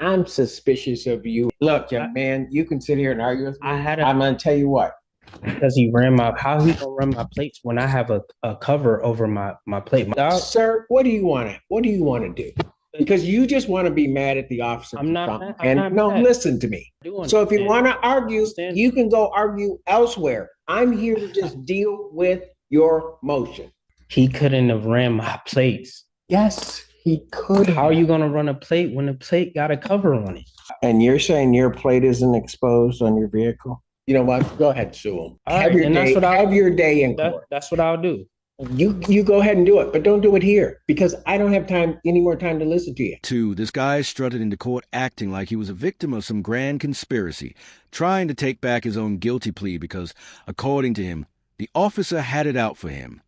I'm suspicious of you. Look, young man, you can sit here and argue with me. I had I'm a gonna tell you what. because he ran my how he gonna run my plates when I have a cover over my plate. My dog, Sir, what do you want to what do you want to do? Because you just want to be mad at the officer I'm for not something. mad. I'm And not no, mad. listen to me. I do So if you understand. want to I argue, understand. you can go argue elsewhere. I'm here to just deal with your motion. He couldn't have ran my plates. Yes, he could How are have. you gonna run a plate when the plate got a cover on it? And you're saying your plate isn't exposed on your vehicle? You know what? Go ahead, sue him. All right, and Have your day in court. that's what I'll do. You go ahead and do it, but don't do it here because I don't have time any more time to listen to you. Two, this guy strutted into court acting like he was a victim of some grand conspiracy, trying to take back his own guilty plea because, according to him, the officer had it out for him.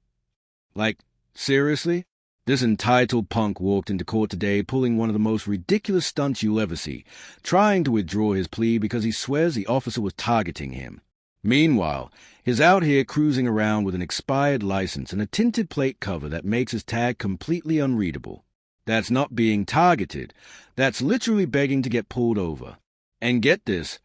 Like, seriously? This entitled punk walked into court today pulling one of the most ridiculous stunts you'll ever see, trying to withdraw his plea because he swears the officer was targeting him. Meanwhile, he's out here cruising around with an expired license and a tinted plate cover that makes his tag completely unreadable. That's not being targeted. That's literally begging to get pulled over. And get this,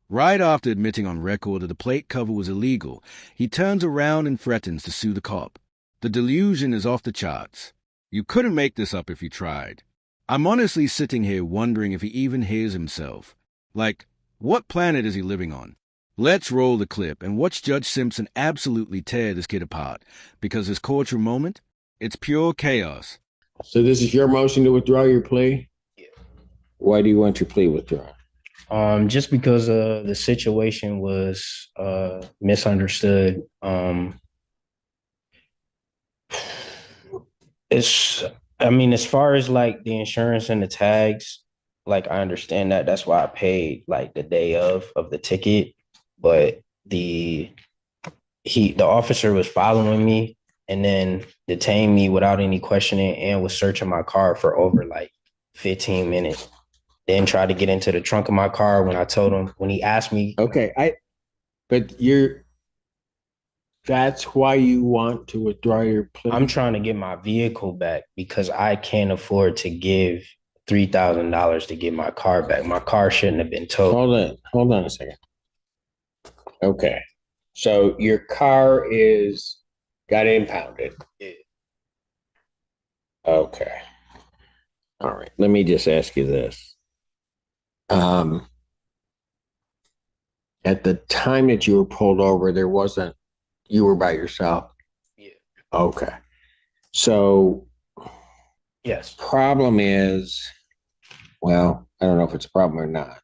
right after admitting on record that the plate cover was illegal, he turns around and threatens to sue the cop. The delusion is off the charts. You couldn't make this up if you tried. I'm honestly sitting here wondering if he even hears himself. Like, what planet is he living on? Let's roll the clip and watch Judge Simpson absolutely tear this kid apart, because this courtroom moment, it's pure chaos. So this is your motion to withdraw your plea? Yeah. Why do you want your plea withdrawn? Just because the situation was misunderstood. It's I mean, as far as like the insurance and the tags, like I understand that. That's why I paid like the day of the ticket. But the officer was following me and then detained me without any questioning and was searching my car for over like 15 minutes. Then tried to get into the trunk of my car when I told him when he asked me. Okay, but that's why you want to withdraw your plea. I'm trying to get my vehicle back because I can't afford to give $3,000 to get my car back. My car shouldn't have been towed. Hold on a second. Okay, so your car is got impounded. Yeah. Okay, all right. Let me just ask you this. Um, at the time that you were pulled over, there wasn't, you were by yourself. Yeah. Okay. So Yes. problem is, well, I don't know if it's a problem or not.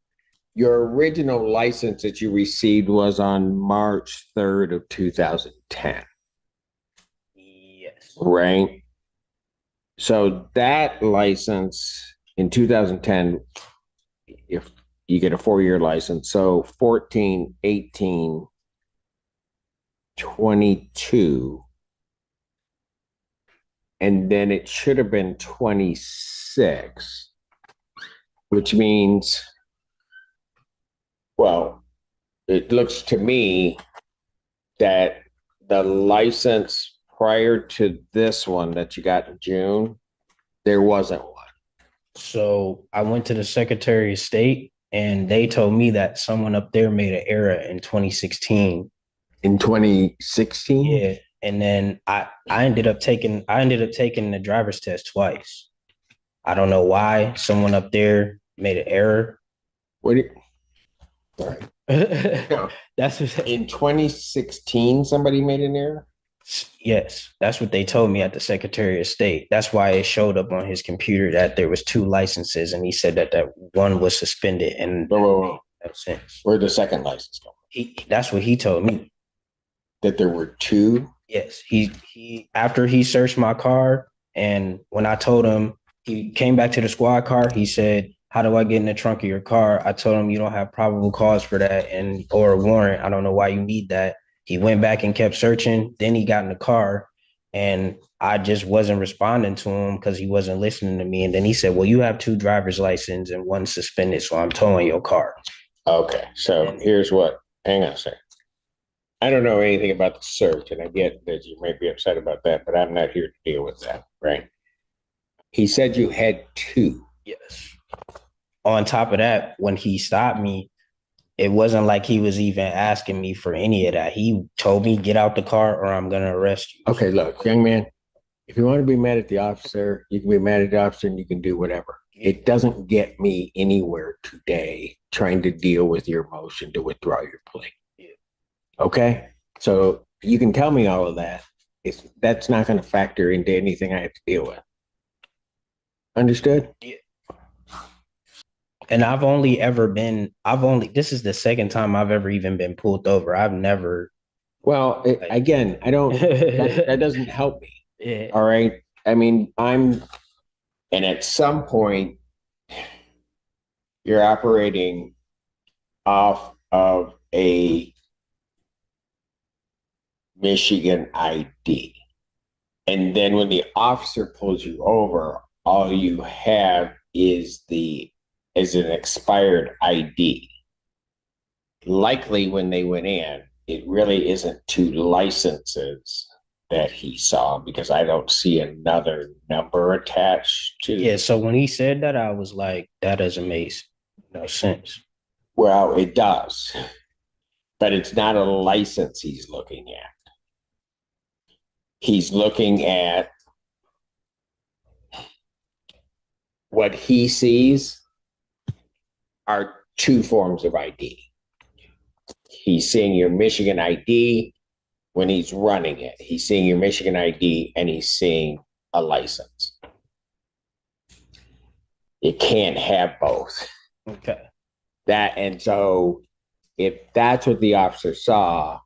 Your original license that you received was on March 3rd of 2010, Yes. right? So that license in 2010, if you get a 4-year license, so 14, 18, 22, and then it should have been 26, which means, well, it looks to me that the license prior to this one that you got in June, there wasn't one. So I went to the Secretary of State and they told me that someone up there made an error in 2016. In 2016? Yeah. And then I ended up taking the driver's test twice. I don't know why someone up there made an error. What do you, sorry. No. That's what, In 2016, somebody made an error? yes, that's what they told me at the Secretary of State. That's why it showed up on his computer that there was two licenses, and he said that one was suspended. And Whoa. no sense. Where'd the second license go? That's what he told me. That there were two? Yes, he after he searched my car, and when I told him, he came back to the squad car. He said, "How do I get in the trunk of your car?" I told him, "You don't have probable cause for that, and or a warrant. I don't know why you need that." He went back and kept searching. Then he got in the car, and I just wasn't responding to him because he wasn't listening to me. And then he said, "Well, you have two driver's license and one suspended, so I'm towing your car." Okay, so here's what, hang on a second. I don't know anything about the search, and I get that you may be upset about that, but I'm not here to deal with that, right? He said you had two. Yes. on top of that, when he stopped me, it wasn't like he was even asking me for any of that. He told me, get out the car or I'm going to arrest you. Okay, look, young man, if you want to be mad at the officer, you can be mad at the officer and you can do whatever. It doesn't get me anywhere today trying to deal with your motion to withdraw your plea. Okay? So you can tell me all of that. That's not going to factor into anything I have to deal with. Understood? And this is the second time I've ever even been pulled over. I've never. Well, again, I don't, that doesn't help me. Yeah. All right. I mean, and at some point, you're operating off of a Michigan ID. And then when the officer pulls you over, all you have is an expired ID. Likely when they went in, it really isn't two licenses that he saw because I don't see another number attached to. Yeah, so when he said that, I was like, that doesn't make no sense. Well, it does, but it's not a license he's looking at. He's looking at what he sees are two forms of ID. He's seeing your Michigan ID when he's running it. He's seeing your Michigan ID and he's seeing a license. You can't have both. Okay. And so if that's what the officer saw,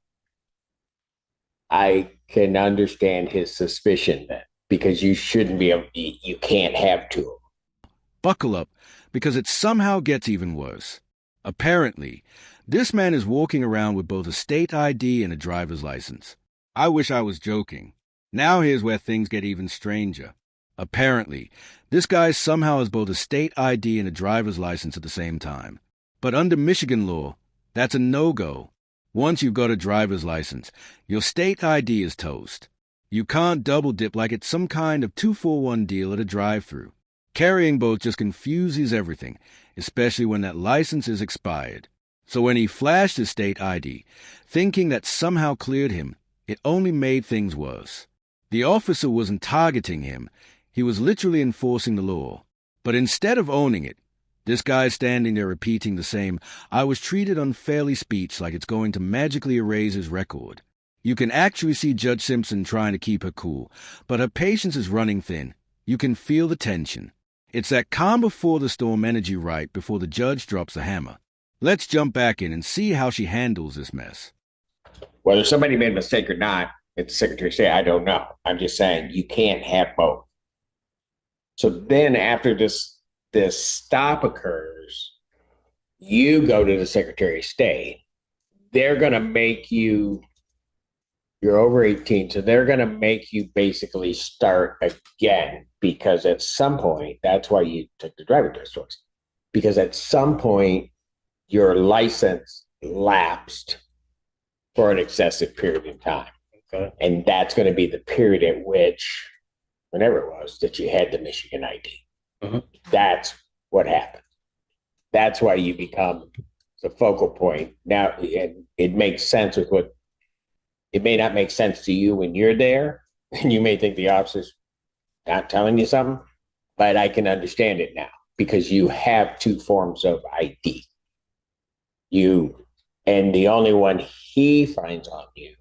I can understand his suspicion then, because you shouldn't be able, you can't have two of them. Buckle up, because it somehow gets even worse. Apparently, this man is walking around with both a state ID and a driver's license. I wish I was joking. Now here's where things get even stranger. Apparently, this guy somehow has both a state ID and a driver's license at the same time. But under Michigan law, that's a no-go. Once you've got a driver's license, your state ID is toast. You can't double-dip like it's some kind of 2-for-1 deal at a drive-thru. Carrying both just confuses everything, especially when that license is expired. So when he flashed his state ID, thinking that somehow cleared him, it only made things worse. The officer wasn't targeting him, he was literally enforcing the law. But instead of owning it, this guy's standing there repeating the same "I was treated unfairly" speech like it's going to magically erase his record. You can actually see Judge Simpson trying to keep her cool, but her patience is running thin. You can feel the tension. It's that calm before the storm energy right before the judge drops the hammer. Let's jump back in and see how she handles this mess. Whether somebody made a mistake or not, it's the Secretary of State, I don't know. I'm just saying you can't have both. So then after this stop occurs, you go to the Secretary of State. They're going to make you're over 18, so they're going to make you basically start again, because at some point, that's why you took the driver test course, because at some point, your license lapsed for an excessive period of time. Okay. And that's going to be the period at which, whenever it was, that you had the Michigan ID. Mm-hmm. That's what happened. That's why you become the focal point. Now, it makes sense with what, it may not make sense to you when you're there, and you may think the officer's not telling you something, but I can understand it now because you have two forms of ID. And the only one he finds on you,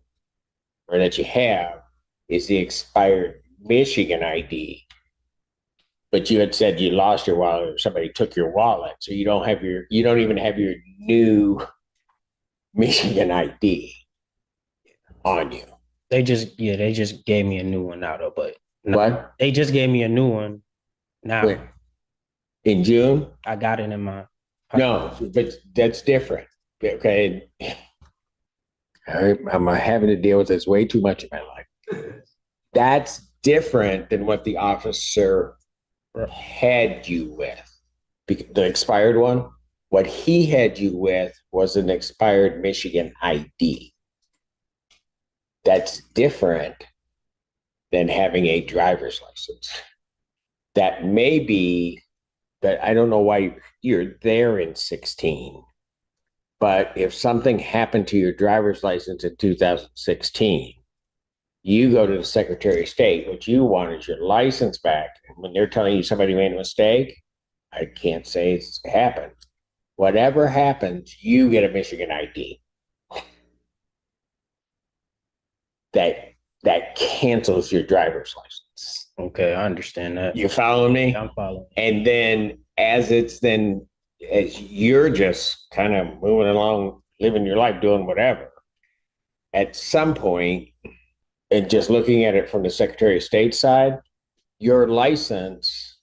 or that you have, is the expired Michigan ID. But you had said you lost your wallet or somebody took your wallet, so you don't even have your new Michigan ID on you. They just gave me a new one now though, but no, What? they just gave me a new one now. Wait, in June? I got it in my pocket. No, but that's different. Okay. I'm having to deal with this way too much in my life. That's different than what the officer had you with. The expired one, what he had you with was an expired Michigan ID. That's different than having a driver's license. That may be that I don't know why you're there in 16, but if something happened to your driver's license in 2016, you go to the Secretary of State. What you want is your license back. And when they're telling you somebody made a mistake, I can't say it's happened. Whatever happens, you get a Michigan ID. That cancels your driver's license. Okay, I understand that. You following me? Yeah, I'm following. And then as you're just kind of moving along, living your life, doing whatever, at some point, and just looking at it from the Secretary of State side, your license,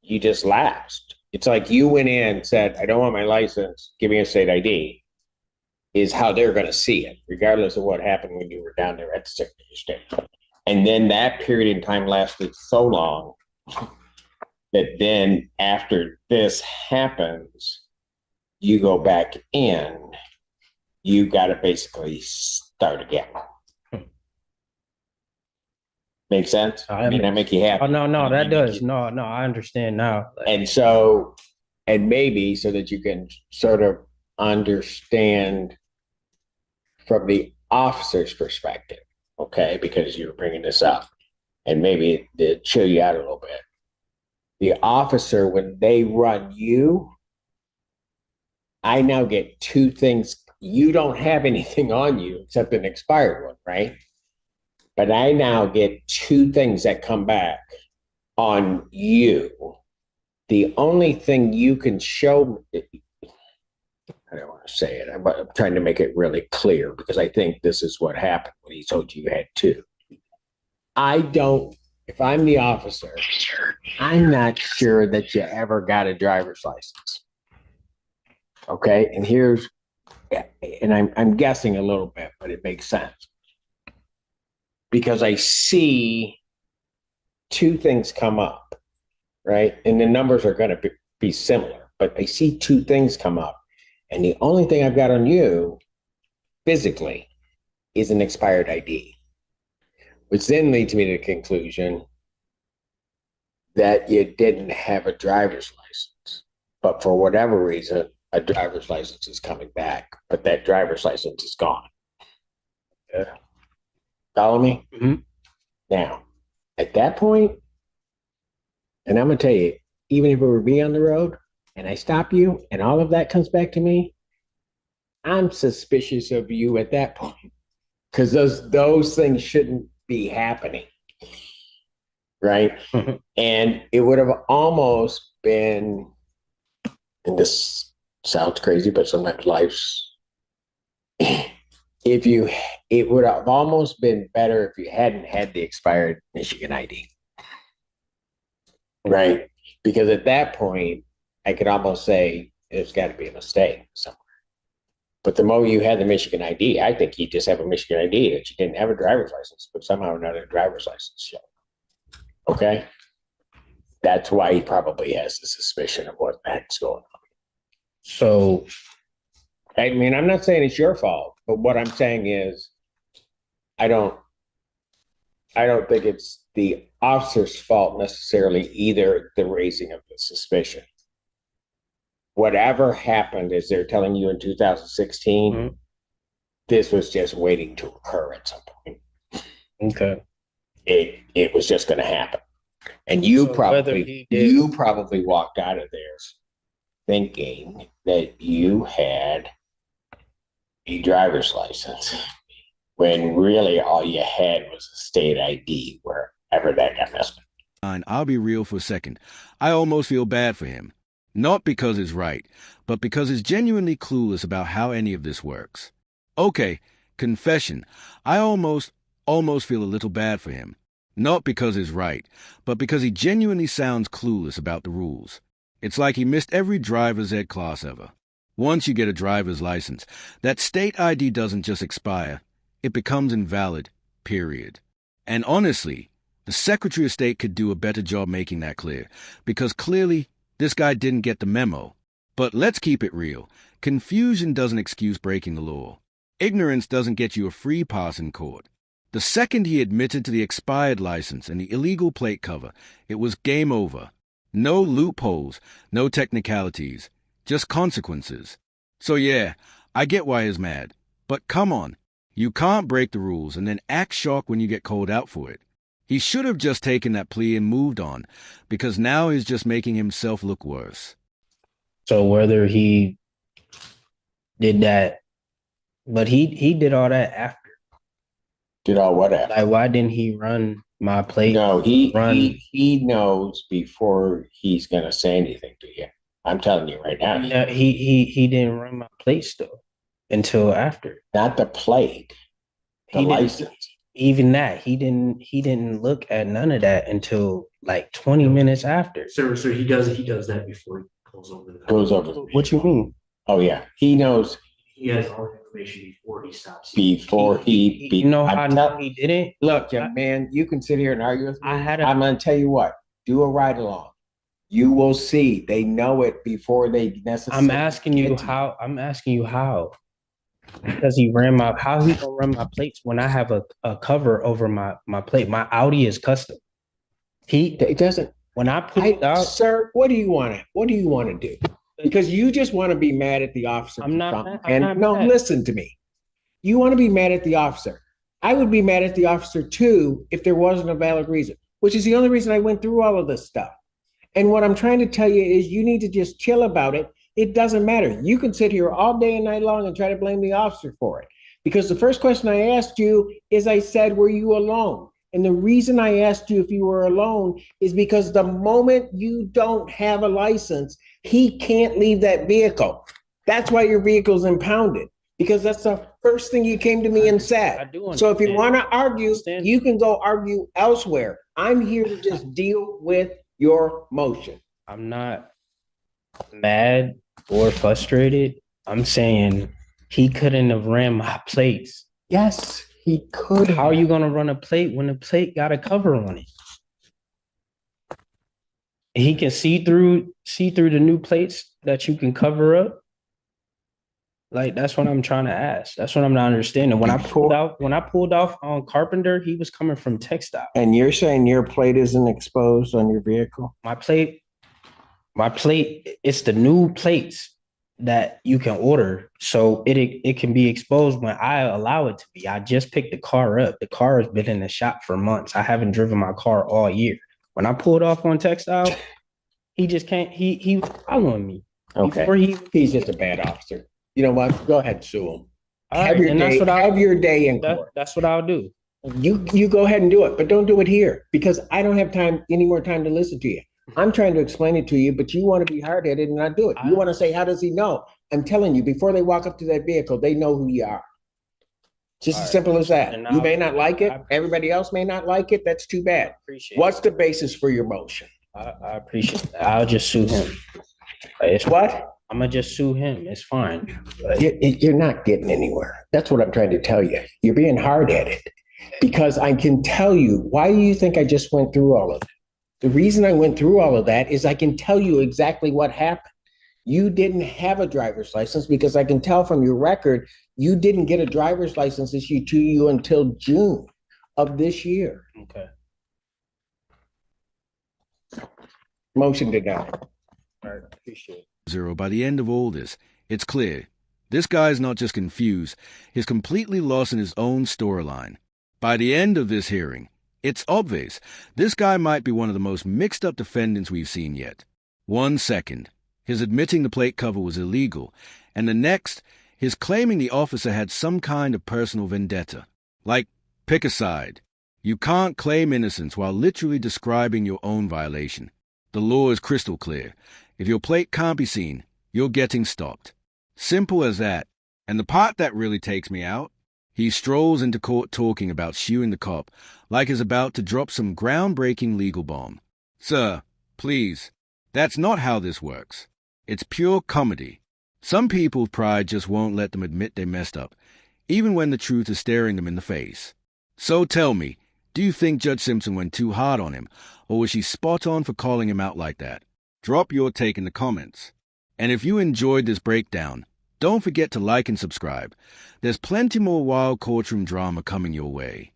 you just lapsed. It's like you went in and said, I don't want my license, give me a state ID, is how they're going to see it, regardless of what happened when you were down there at the Secretary of State. And then that period in time lasted so long that then after this happens, you go back in, you got to basically start again. Make sense? I mean, that make you happy? Oh, no, that does. No, I understand now. And maybe so that you can sort of understand from the officer's perspective, okay, because you were bringing this up, and maybe to chill you out a little bit. The officer, when they run you, I now get two things. You don't have anything on you except an expired one, right? But I now get two things that come back on you. The only thing you can show, I don't want to say it, I'm trying to make it really clear because I think this is what happened when he told you had two. If I'm the officer, I'm not sure that you ever got a driver's license. Okay, and I'm guessing a little bit, but it makes sense. Because I see two things come up, right? And the numbers are going to be similar, but I see two things come up. And the only thing I've got on you physically is an expired ID, which then leads me to the conclusion that you didn't have a driver's license. But for whatever reason, a driver's license is coming back, but that driver's license is gone. Yeah. Follow me? Mm-hmm. Now, at that point, and I'm going to tell you, even if it were me on the road and I stop you and all of that comes back to me, I'm suspicious of you at that point because those things shouldn't be happening, right? Mm-hmm. And it would have almost been, and this sounds crazy, but sometimes life's it would have almost been better if you hadn't had the expired Michigan ID. Right? Because at that point, I could almost say there's got to be a mistake somewhere. But the moment you had the Michigan ID, I think you just have a Michigan ID that you didn't have a driver's license, but somehow or another, a driver's license show. Okay? That's why he probably has the suspicion of what the heck's going on. So, I mean, I'm not saying it's your fault, but what I'm saying is I don't think it's the officer's fault necessarily either, the raising of the suspicion. Whatever happened, as they're telling you in 2016, mm-hmm. This was just waiting to occur at some point. Okay. It was just going to happen. And you probably walked out of there thinking that you had a driver's license when really all you had was a state ID wherever that got messed up. I'll be real for a second. I almost feel bad for him. Not because it's right, but because he's genuinely clueless about how any of this works. Okay, confession. I almost feel a little bad for him. Not because it's right, but because he genuinely sounds clueless about the rules. It's like he missed every driver's ed class ever. Once you get a driver's license, that state ID doesn't just expire. It becomes invalid, period. And honestly, the Secretary of State could do a better job making that clear, because clearly this guy didn't get the memo. But let's keep it real. Confusion doesn't excuse breaking the law. Ignorance doesn't get you a free pass in court. The second he admitted to the expired license and the illegal plate cover, it was game over. No loopholes, no technicalities, just consequences. So yeah, I get why he's mad. But come on, you can't break the rules and then act shocked when you get called out for it. He should have just taken that plea and moved on, because now he's just making himself look worse. So whether he did that, but he did all that after. Did all what after? Like, why didn't he run my plate? No, run. he knows before he's gonna say anything to you. I'm telling you right now. Yeah, he didn't run my plate still until after. Not the plate, the He didn't- license. Even that, he didn't look at none of that until like 20 minutes after. So he does that before he goes over the Goes over. What you mean? Oh yeah, he knows He has all the information before he stops. before he. You know how I I'm know tell- he didn't? Look, young man, you can sit here and argue with me. I had a- I'm gonna tell you what. Do a ride along. You will see. They know it before they necessarily. I'm asking you get to how. I'm asking you how. Because he ran my. How he gonna run my plates when I have a cover over my plate? My Audi is custom. It doesn't. When I put it out, Sir, what do you want to? What do you want to do? Because you just want to be mad at the officer. I'm for not something. mad. I'm And not no, mad. listen to me. You want to be mad at the officer. I would be mad at the officer too if there wasn't a valid reason, which is the only reason I went through all of this stuff. And what I'm trying to tell you is you need to just chill about it. It doesn't matter. You can sit here all day and night long and try to blame the officer for it. Because the first question I asked you is I said, were you alone? And the reason I asked you if you were alone is because the moment you don't have a license, he can't leave that vehicle. That's why your vehicle's impounded, because that's the first thing you came to me and I said. do So if you understand. want to argue, Understand. you can go argue elsewhere. I'm here to just deal with your motion. I'm not mad or frustrated. I'm saying he couldn't have ran my plates. Yes, he could. How are you gonna run a plate when the plate got a cover on it? He can see through the new plates that you can cover up. Like, that's what I'm trying to ask. That's what I'm not understanding. When I pulled off on Carpenter, he was coming from textile. And you're saying your plate isn't exposed on your vehicle? My plate, it's the new plates that you can order. So it can be exposed when I allow it to be. I just picked the car up. The car has been in the shop for months. I haven't driven my car all year. When I pulled off on textile, he just can't, he was following me. Okay. Before He's just a bad officer. You know what? Go ahead, sue him. All right, and that's what have your day in court. that's what I'll do. You go ahead and do it, but don't do it here because I don't have any more time to listen to you. I'm trying to explain it to you, but you want to be hard-headed and not do it. You want to say, how does he know? I'm telling you, before they walk up to that vehicle, they know who you are. Just as simple as that. You may not like it. Everybody else may not like it. That's too bad. What's the basis for your motion? I appreciate that. I'll just sue him. It's What? I'm gonna just sue him. It's fine. You're not getting anywhere. That's what I'm trying to tell you. You're being hard-headed because I can tell you, why do you think I just went through all of that? The reason I went through all of that is I can tell you exactly what happened. You didn't have a driver's license because I can tell from your record, you didn't get a driver's license issued to you until June of this year. Okay. Motion denied. All right. Appreciate it. Zero. By the end of all this, it's clear. This guy's not just confused, he's completely lost in his own storyline. By the end of this hearing, it's obvious this guy might be one of the most mixed up defendants we've seen yet. 1 second, his admitting the plate cover was illegal, and the next, his claiming the officer had some kind of personal vendetta. Like, pick a side. You can't claim innocence while literally describing your own violation. The law is crystal clear. If your plate can't be seen, you're getting stopped. Simple as that. And the part that really takes me out, he strolls into court talking about shooing the cop like he's about to drop some groundbreaking legal bomb. Sir, please, that's not how this works. It's pure comedy. Some people's pride just won't let them admit they messed up, even when the truth is staring them in the face. So tell me, do you think Judge Simpson went too hard on him, or was she spot on for calling him out like that? Drop your take in the comments. And if you enjoyed this breakdown, don't forget to like and subscribe. There's plenty more wild courtroom drama coming your way.